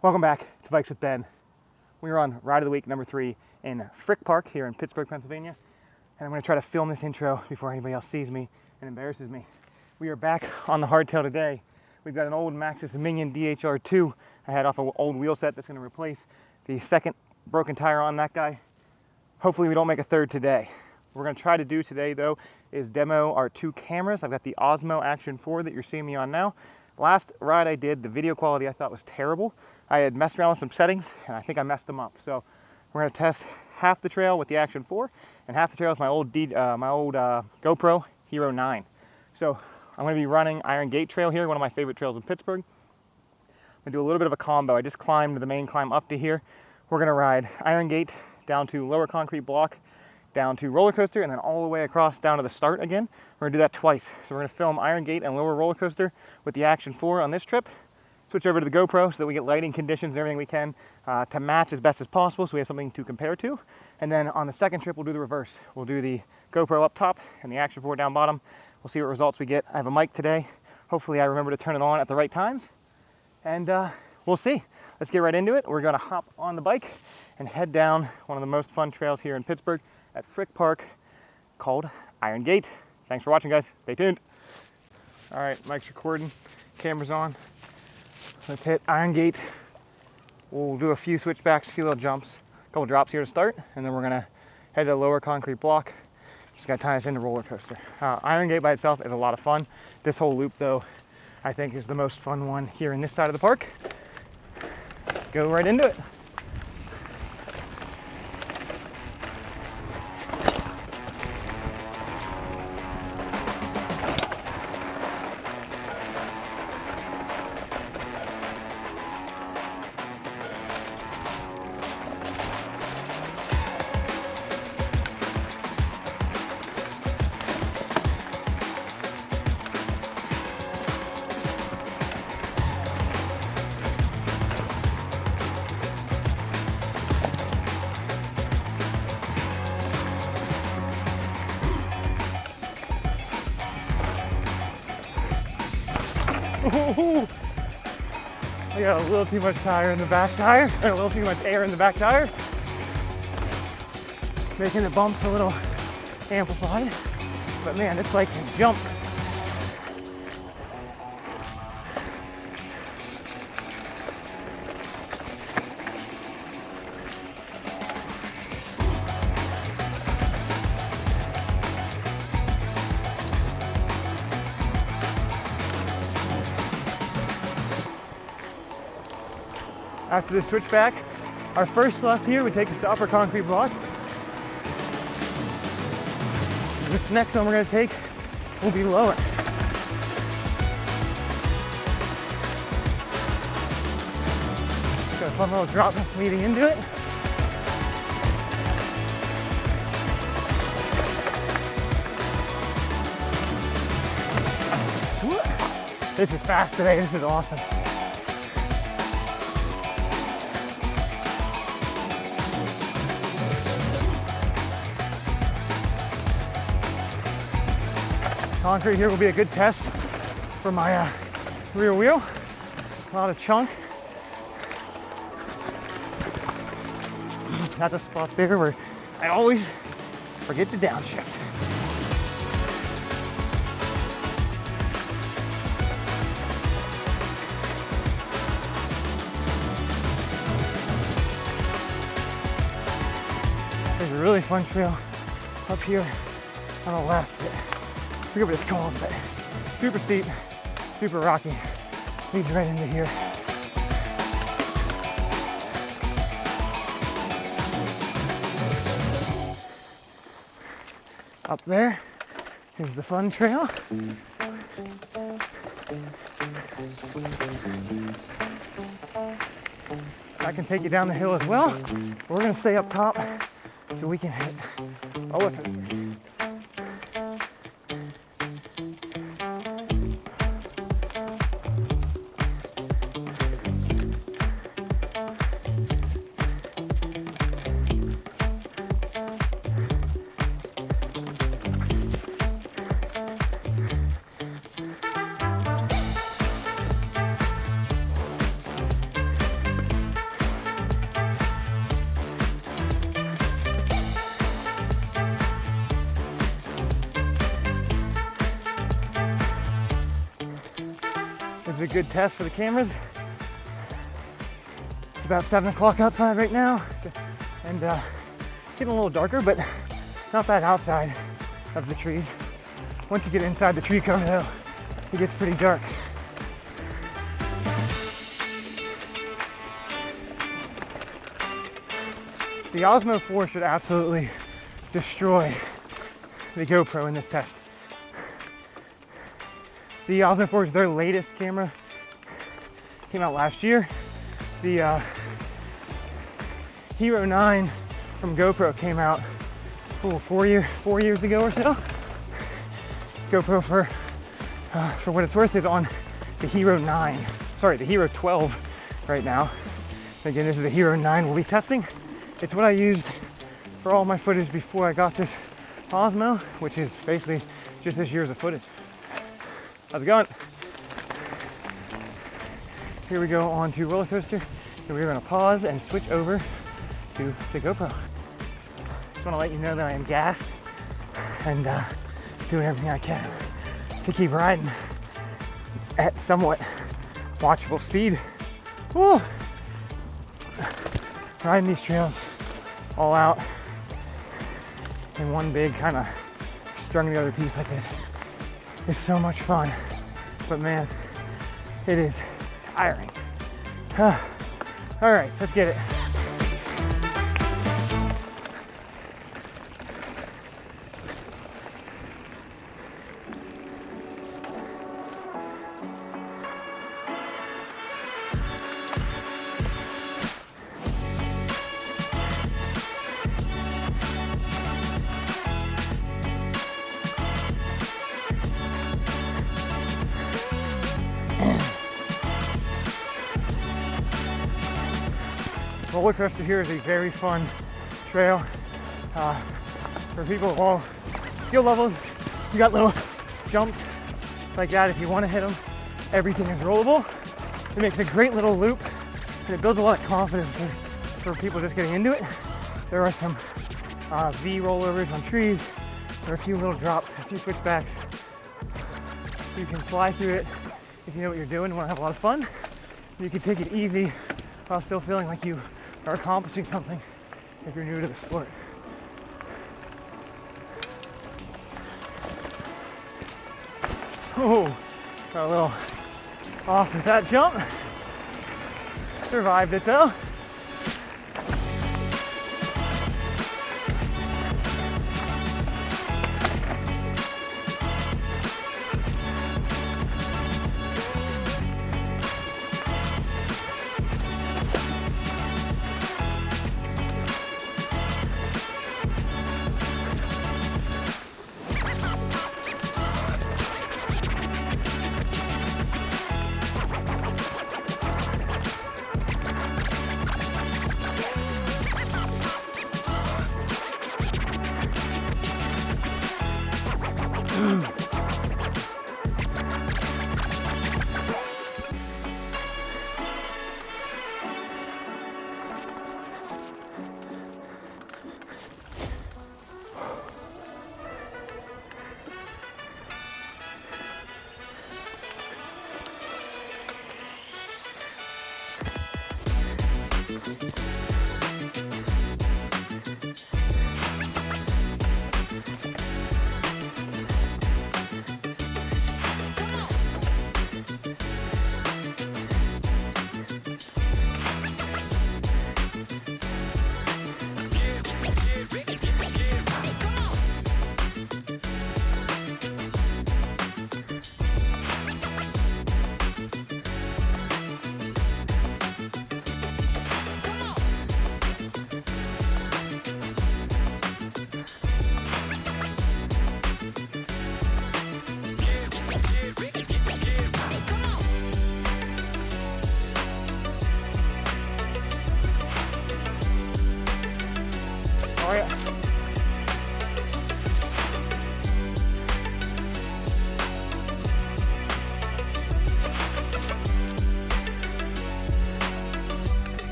Welcome back to Bikes with Ben. We are on Ride of the Week number 3 in Frick Park here in Pittsburgh, Pennsylvania. And I'm going to try to film this intro before anybody else sees me and embarrasses me. We are back on the hardtail today. We've got an old Maxxis Minion DHR2 I had off an old wheel set that's going to replace the second broken tire on that guy. Hopefully we don't make a third today. What we're going to try to do today though is demo our 2 cameras. I've got the Osmo Action 4 that you're seeing me on now. Last ride I did, the video quality I thought was terrible. I had messed around with some settings and I think I messed them up. So we're going to test half the trail with the Action 4 and half the trail with my old GoPro Hero 9. So I'm going to be running Iron Gate Trail here, one of my favorite trails in Pittsburgh. I'm going to do a little bit of a combo. I just climbed the main climb up to here. We're going to ride Iron Gate down to Lower Concrete Block, down to Roller Coaster, and then all the way across down to the start again. We're going to do that twice. So we're going to film Iron Gate and Lower Roller Coaster with the Action 4 on this trip. Switch over to the GoPro so that we get lighting conditions and everything we can to match as best as possible so we have something to compare to. And then on the second trip, we'll do the reverse. We'll do the GoPro up top and the Action 4 down bottom. We'll see what results we get. I have a mic today. Hopefully I remember to turn it on at the right times. And we'll see. Let's get right into it. We're going to hop on the bike and head down one of the most fun trails here in Pittsburgh at Frick Park called Iron Gate. Thanks for watching, guys. Stay tuned. All right, mic's recording, camera's on. Let's hit Iron Gate. We'll do a few switchbacks, a few little jumps, a couple drops here to start, and then we're gonna head to the Lower Concrete Block. Just gotta tie us into Roller Coaster. Iron Gate by itself is a lot of fun. This whole loop, though, I think is the most fun one here in this side of the park. Go right into it. Ooh, I got a little too much tire in the back tire, and a little too much air in the back tire, making the bumps a little amplified. But man, this bike can jump. After the switchback, our first left here would take us to Upper Concrete Block. This next one we're going to take will be lower. Got a fun little drop leading into it. This is fast today, this is awesome. Concrete here will be a good test for my rear wheel. A lot of chunk. That's a spot there where I always forget to downshift. There's a really fun trail up here on the left. I forget what it's called, but super steep, super rocky. Leads right into here. Up there is the fun trail. I can take you down the hill as well. We're gonna stay up top so we can hit roller coaster. is a good test for the cameras. It's about 7 o'clock outside right now, and getting a little darker, but not bad outside of the trees. Once you get inside the tree cover though, it gets pretty dark. The Osmo 4 should absolutely destroy the GoPro in this test. The Osmo 4 is their latest camera. Came out last year. The Hero 9 from GoPro came out 4 years ago or so. GoPro, for what it's worth, is on the Hero 9. Sorry, the Hero 12 right now. Again, this is the Hero 9 we'll be testing. It's what I used for all my footage before I got this Osmo, which is basically just this year's of footage. How's it going? Here we go on to roller coaster, and we're gonna pause and switch over to the GoPro. Just wanna let you know that I am gassed and doing everything I can to keep riding at somewhat watchable speed. Woo! Riding these trails all out in one big kind of strung together piece like this is so much fun, but man, it is tiring. All right, let's get it. Roller coaster here is a very fun trail for people of all skill levels. You got little jumps like that if you want to hit them. Everything is rollable. It makes a great little loop, and it builds a lot of confidence for people just getting into it. There are some V rollovers on trees. There are a few little drops, a few switchbacks. You can fly through it if you know what you're doing and want to have a lot of fun. You can take it easy while still feeling like you are accomplishing something if you're new to the sport. Oh, got a little off with that jump. Survived it though.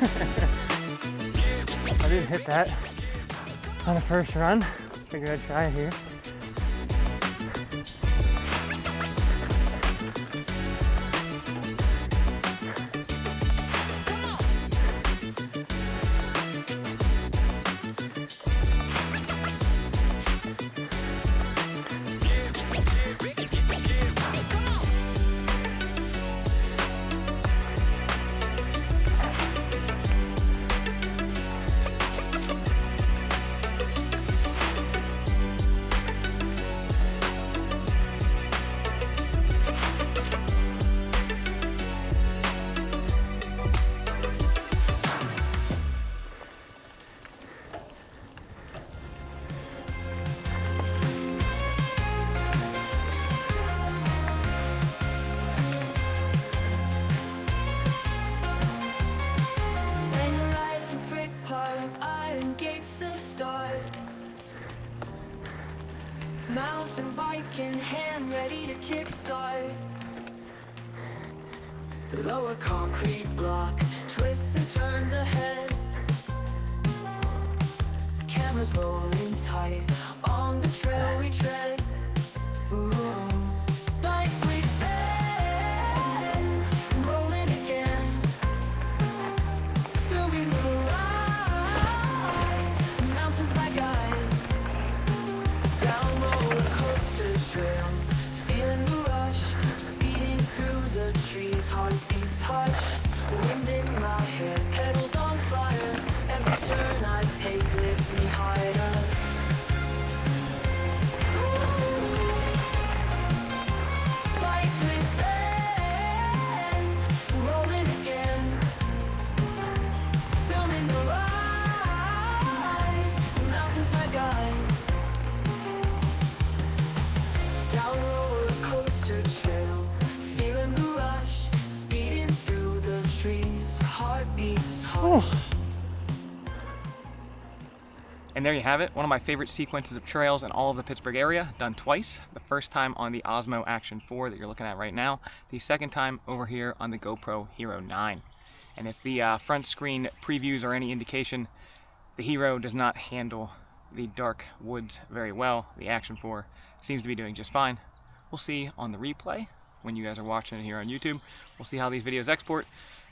I didn't hit that on the first run. Figured I'd try it here. Mountain bike in hand, ready to kickstart. Lower concrete block, twists and turns ahead. Cameras rolling tight, on the trail we tread. Ooh. Bikes we bend, rolling again. Filming the ride, mountains my guide. Down roller coaster trail, feeling the rush, speeding through the trees, heartbeats hush. Wind in my hair, pedals on fire. Every turn I take lifts me higher. Bikes with bend, rolling again. Filming the ride, mountains my guide. Down roller coaster trail, feeling the rush, speeding through the trees, heartbeats hush. And there you have it, one of my favorite sequences of trails in all of the Pittsburgh area, done twice. The first time on the Osmo Action 4 that you're looking at right now, the second time over here on the GoPro Hero 9. And if the front screen previews are any indication, the Hero does not handle the dark woods very well. The Action 4 seems to be doing just fine. We'll see on the replay when you guys are watching it here on YouTube. We'll see how these videos export,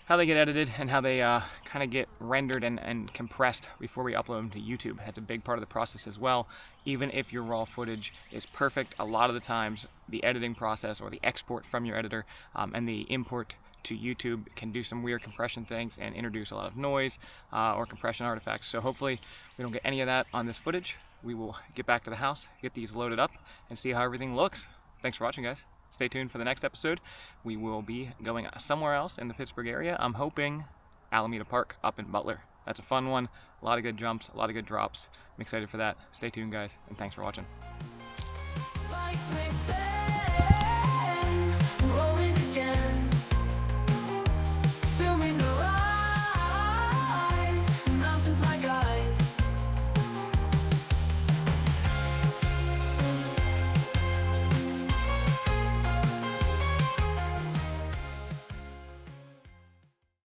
how they get edited, and how they kind of get rendered and compressed before we upload them to YouTube. That's a big part of the process as well. Even if your raw footage is perfect, a lot of the times the editing process or the export from your editor and the import to YouTube can do some weird compression things and introduce a lot of noise or compression artifacts. So hopefully we don't get any of that on this footage. We will get back to the house, get these loaded up, and see how everything looks. Thanks for watching, guys. Stay tuned for the next episode. We will be going somewhere else in the Pittsburgh area. I'm hoping Alameda Park up in Butler. That's a fun one. A lot of good jumps, a lot of good drops. I'm excited for that. Stay tuned, guys, and thanks for watching.